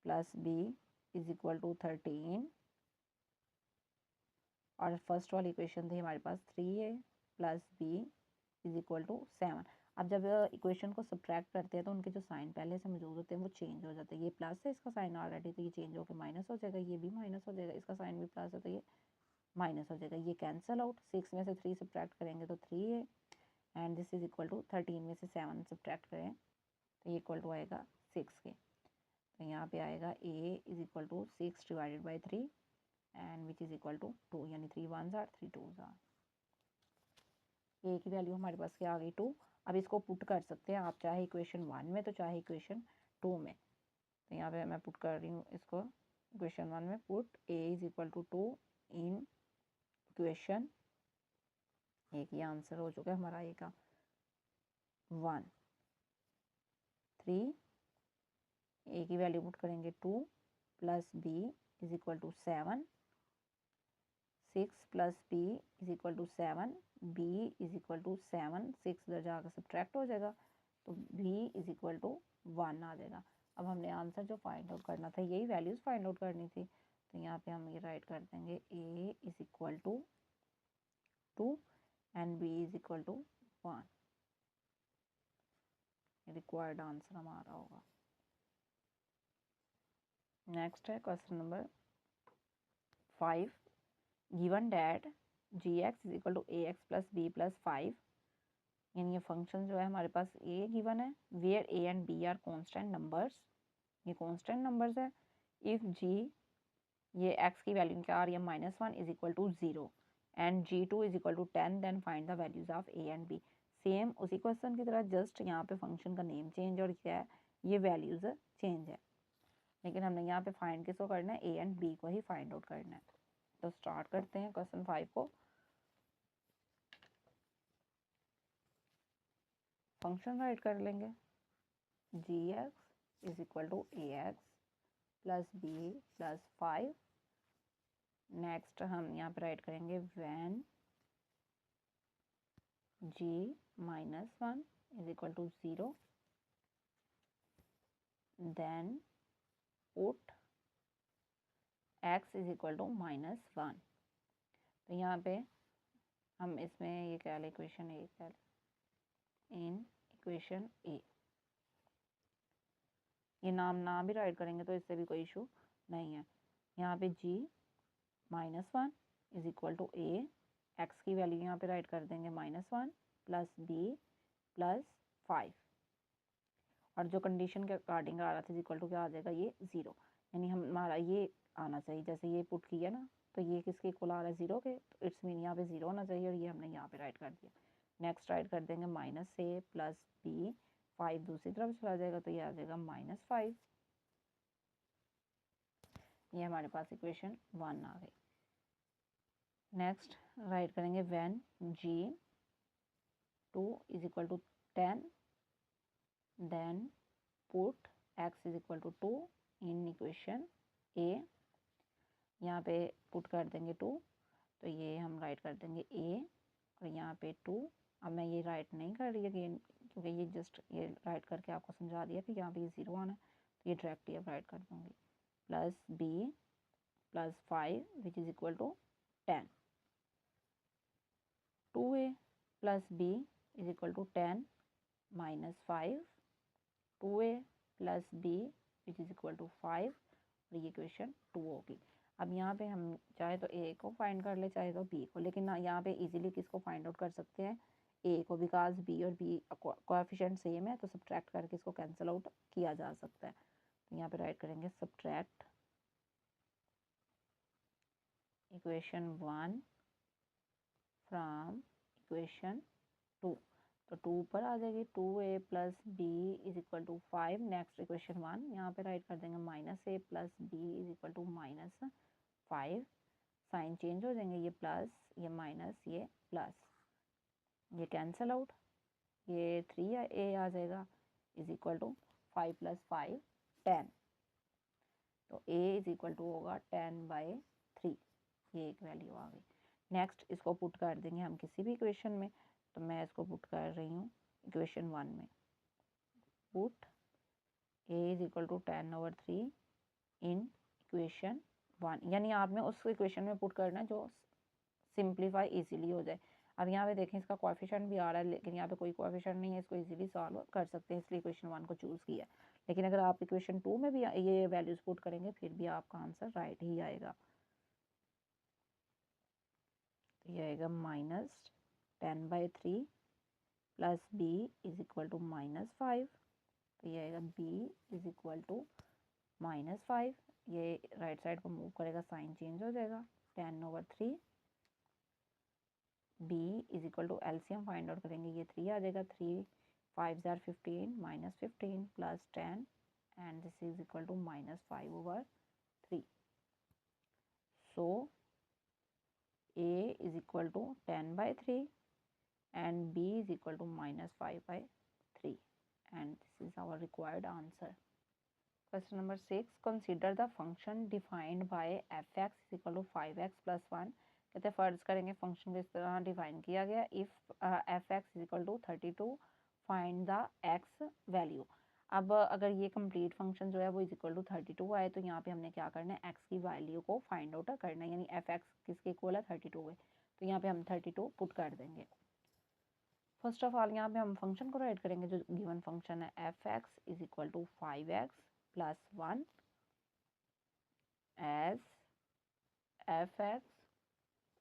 plus b is equal to 13, और फर्स्ट वाली इक्वेशन थी हमारे पास 3a plus b is equal to 7। अब जब इक्वेशन को सब्ट्रैक्ट करते हैं तो उनके जो साइन पहले से मौजूद होते हैं वो चेंज हो जाते हैं। ये प्लस है, इसका साइन ऑलरेडी, तो ये चेंज होकर माइनस हो जाएगा, ये भी माइनस हो जाएगा, इसका साइन भी प्लस है तो ये माइनस हो जाएगा, ये कैंसिल आउट। 6 में से 3 सब्ट्रैक्ट करेंगे तो 3a and this is equal to 13 में से 7 सब्ट्रैक्ट करें तो ये इक्वल टू आएगा 6 के। तो यहाँ पे आएगा a is equal to 6 divided by 3 and which is equal to 2, यानी 3 1s आर 3 2s आर। ए की वैल्यू हमारे पास क्या आ गई 2। अब इसको पुट कर सकते हैं आप, चाहे इक्वेशन 1 में तो चाहे इक्वेशन 2 में। तो यहाँ पे मैं पुट कर रही हूँ इसको इक्वेशन 1 में, put a is equal to 2 in equation, एक ये आंसर हो चुका है हमारा ए का 1। 3 ए की वैल्यू पुट करेंगे 2 plus b is equal to 7, 6 plus b is equal to 7, b is equal to 7, 6 इधर जाकर सब्ट्रैक्ट हो जाएगा तो बी इज इक्वल टू 1 आ जाएगा। अब हमने आंसर जो फाइंड आउट करना था, यही वैल्यूज फाइंड आउट करनी थी, तो यहाँ पे हम ये राइट कर देंगे a is equal to 2 and b is equal to 1। Required answer हमारा होगा। नेक्स्ट है question number 5। Given that gx is equal to ax plus b plus 5, यानी ये फंक्शन जो है हमारे पास a गिवन है, where a and b are constant numbers, ये कॉन्स्टेंट नंबर्स है। इफ g, ये x की वैल्यू क्या आ रही है -1 is equal to 0 and g2 is equal to 10, then find the values of a and b। Same उसी क्वेश्चन की तरह, जस्ट यहाँ पे फंक्शन का नेम चेंज और क्या है, ये वैल्यूज चेंज है, लेकिन हमने यहाँ पे फाइंड किसको करना है, a एंड b को ही फाइंड आउट करना है। तो स्टार्ट करते हैं क्वेश्चन 5 को। फंक्शन राइट कर लेंगे, gx is equal to ax plus b plus 5। Next हम यहाँ पे राइट करेंगे when g -1 is equal to 0, then put x is equal to -1। तो यहाँ पे हम इसमें ये क्या है, इक्वेशन ए क्या इन इक्वेशन ए, ये नाम ना भी राइट करेंगे तो इससे भी कोई इशू नहीं है। यहाँ पे g -1 is equal to A, x की वैल्यू यहाँ पे राइट कर देंगे -1 प्लस बी प्लस 5, और जो कंडीशन के अकॉर्डिंग आ रहा था इक्वल टू क्या आ जाएगा, ये 0, यानी हमारा ये आना चाहिए, जैसे ये पुट किया ना तो ये किसके इक्वल आ रहा है 0 के, तो इट्स मीन यहाँ पे 0 होना चाहिए, और ये हमने यहाँ पे राइट कर दिया। नेक्स्ट राइट कर देंगे -a प्लस बी, 5 दूसरी तरफ चला जाएगा तो ये आ जाएगा -5। ये हमारे पास इक्वेशन 1 आ गई। नेक्स्ट राइट करेंगे when g2 is equal to 10, then put x is equal to 2 in equation a, यहाँ पे पुट कर देंगे 2, तो ये हम राइट कर देंगे a और यहाँ पे 2। अब मैं ये राइट नहीं कर रही अगेन, क्योंकि ये जस्ट ये राइट करके आपको समझा दिया कि यहाँ पे ये 0 आना है, तो ये डायरेक्टली अब राइट कर दूँगी, plus b plus 5 which is equal to 10। 2a plus b is equal to 10 -5 2a plus b which is equal to 5 और ये इक्वेशन 2 होगी। अब यहाँ पे हम चाहे तो a को फाइंड कर ले चाहे तो b को, लेकिन यहाँ पे इजीली किसको फाइंड आउट कर सकते हैं, a को, बिकॉज b और b कोएफिशिएंट सेम है तो सब्ट्रैक्ट करके इसको कैंसिल आउट किया जा सकता है। तो यहाँ पे राइट करेंगे सब्ट्रैक्ट इक्वेशन 1 फ्रॉम इक्वेशन 2, तो 2 पर आ जाएगी 2a plus b is equal to 5। Next equation 1 यहाँ पे राइट कर देंगे -a plus b is equal to -5। Sign change हो जाएंगे, ये प्लस ये माइनस ये प्लस, ये कैंसिल आउट, ये 3a आ जाएगा इज इक्वल टू 5 + 5 10। तो a इज इक्वल टू होगा 10/3, ये एक वैल्यू आ गई। नेक्स्ट इसको पुट कर देंगे हम किसी भी इक्वेशन में, तो मैं इसको पुट कर रही हूँ इक्वेशन 1 में। Put a is equal to 10/3 in equation 1, यानी आपने उस इक्वेशन में पुट करना है जो सिंप्लीफाई इजीली हो जाए। अब यहाँ पे देखें इसका कोएफिशिएंट भी आ रहा है, लेकिन यहाँ पे कोई कोएफिशिएंट नहीं है, इसको इजीली सॉल्व कर सकते हैं, इसलिए इक्वेशन 1 को चूज़ किया। लेकिन अगर आप इक्वेशन 2 में भी ये वैल्यूज पुट करेंगे फिर भी आपका आंसर राइट ही आएगा। तो ये आएगा -10/3 plus b is equal to -5। तो ये आएगा b इज इक्वल टू -5, ये राइट साइड को मूव करेगा, साइन चेंज हो जाएगा, 10/3। b is equal to LCM find out करेंगे, ये 3 आ जाएगा, 3 5 are 15 -15 plus 10 and this is equal to -5/3। So a is equal to 10/3 and b is equal to -5/3 and this is our required answer. Question number 6, consider the function defined by f(x) is equal to 5x plus 1। कहते हैं फर्ज करेंगे function को इस तरह define किया गया, if f(x) is equal to 32 find the x value. अब अगर ये कंप्लीट फंक्शन जो है वो इज इक्वल टू 32 आए तो यहाँ पे हमने क्या करना है, x की वैल्यू को फाइंड आउट करना है, यानी f(x) किसके इक्वल है 32 है, तो यहाँ पे हम 32 पुट कर देंगे। फर्स्ट ऑफ ऑल यहाँ पे हम फंक्शन को राइट करेंगे, जो गिवन फंक्शन है f(x) is equal to 5x plus 1 as f(x)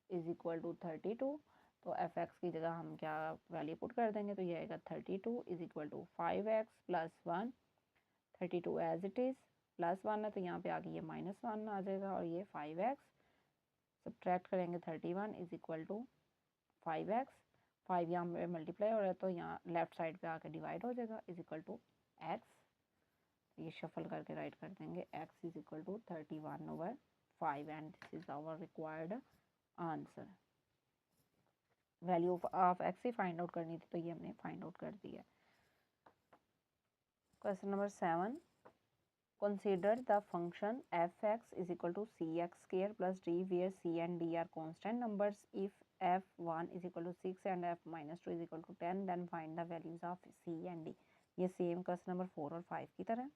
is equal to 32। तो f(x) की जगह हम क्या वैल्यू पुट कर देंगे, तो ये आएगा 32 is equal to 5x plus 1, 32 as it is, plus 1 है तो यहाँ पे आगे ये -1 आ जाएगा और ये 5x, सब्ट्रैक्ट करेंगे 31 इज इक्वल टू 5x, 5 यहाँ पे मल्टीप्लाई हो रहा है तो यहाँ लेफ्ट साइड पे आके डिवाइड हो जाएगा इज इक्वल टू x। ये शफल करके राइट कर देंगे, x is equal to 31/5 and this is our required answer. Value of x ही फाइंड आउट करनी थी तो ये हमने फाइंड आउट कर दिया। Question number 7, consider the function f(x) is equal to cx square plus d where c and d are constant numbers. If f(1) is equal to 6 and f(-2) is equal to 10 then find the values of c and d। ये same question number 4 और 5 की तरह,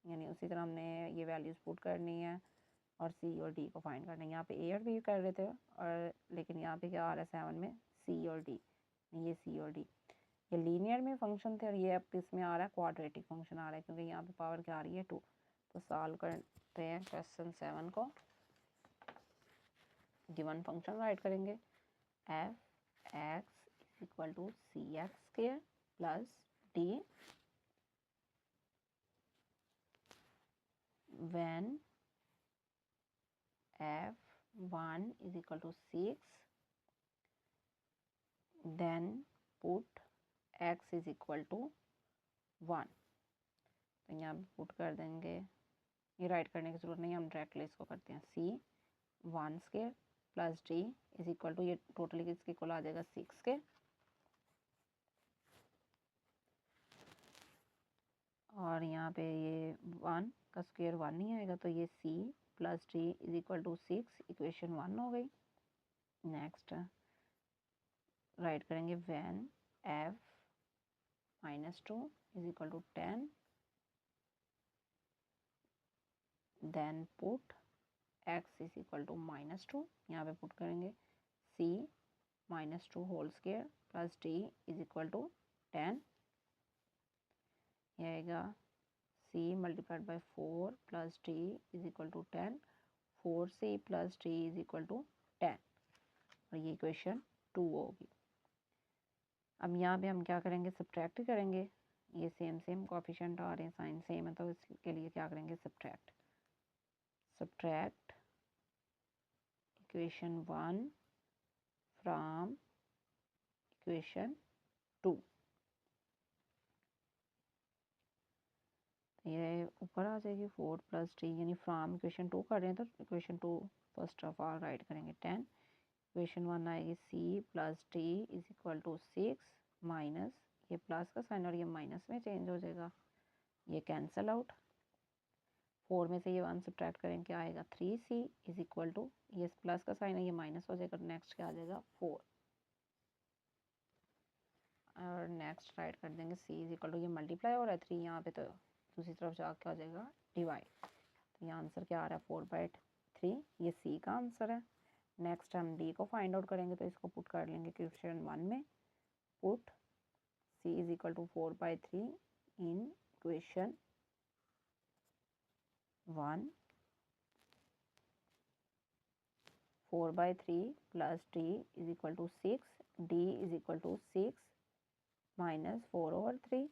यानी उसी तरह हमने ये values put करनी है और c और d को फाइंड करना है। यहाँ पे a और b कर रहे थे और लेकिन यहाँ पे क्या आ रहा है 7 में c और d, ये c और d, ये लीनियर में फंक्शन थे और ये अब इसमें आ रहा है क्वाड्रेटिक फंक्शन आ रहा है, क्योंकि यहाँ पे पावर क्या आ रही है 2। तो सॉल्व करते हैं क्वेश्चन 7 को। गिवन फंक्शन राइट करेंगे, f(x) is equal to cx square plus d when f(1) is equal to 6 then put x is equal to 1। तो यहाँ पे पुट कर देंगे, ये राइट करने की ज़रूरत नहीं, हम डायरेक्टली इसको करते हैं, c(1) square plus d is equal to, ये टोटली किसके इक्वल आ जाएगा 6 के, और यहाँ पे ये 1 का स्क्वायर 1 नहीं आएगा तो ये c plus d is equal to 6, equation 1 हो गई। नेक्स्ट राइट करेंगे when f(-2) is equal to 10 then put x is equal to -2, यहाँ पे पुट करेंगे c (-2) whole square plus d is equal to 10 ये आएगा c multiplied by 4 plus d is equal to 10, 4c plus d is equal to 10, और ये equation 2 होगी। अब यहाँ पे हम क्या करेंगे, सब्ट्रैक्ट करेंगे, ये सेम कोफिशिएंट आ रहे हैं, साइन सेम है, तो इसके लिए क्या करेंगे, सब्ट्रैक्ट इक्वेशन 1 फ्रॉम इक्वेशन 2। ये ऊपर आ जाएगी 4 प्लस डी, यानी फ्रॉम इक्वेशन 2 कर रहे हैं तो equation 2 first of all write करेंगे 10, इक्वेशन 1 आएगी c plus d is equal to 6 minus, ये प्लस का साइन और ये माइनस में चेंज हो जाएगा, ये कैंसल आउट, 4 में से ये 1 सब्ट्रैक्ट करेंगे, क्या आएगा 3c इज इक्वल टू, ये प्लस का साइन है ये माइनस हो जाएगा, नेक्स्ट क्या आ जाएगा 4, और नेक्स्ट राइट कर देंगे c इज इक्वल टू, ये मल्टीप्लाई हो रहा है 3 यहाँ पे, तो दूसरी तरफ जाकर क्या हो जाएगा डिवाइड, तो यहाँ आंसर क्या आ रहा है 4/3, ये c का आंसर है। नेक्स्ट हम d को फाइंड आउट करेंगे, तो इसको पुट कर लेंगे क्वेश्चन 1 में, put c is equal to 4/3 in equation 1, 4/3 plus d is equal to 6, d is equal to 6 minus 4/3,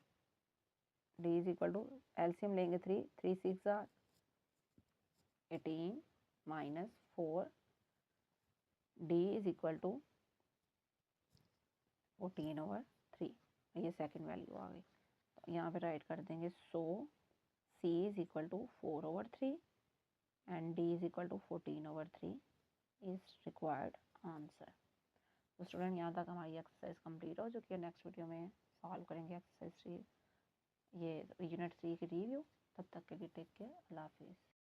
d is equal to, LCM लेंगे 3 6 are 18 minus 4, d is equal to 14/3, ये second value आ गई, तो यहाँ पे write कर देंगे, so c is equal to 4/3 and d is equal to 14/3 is required answer. तो student यहाँ तक हमारी एक्सरसाइज कंप्लीट हो चुकी है, नेक्स्ट वीडियो में सॉल्व करेंगे एक्सरसाइज 3, ये यूनिट 3 की रिव्यू। तब तक के लिए टेक केयर, अल्लाह हाफिज़।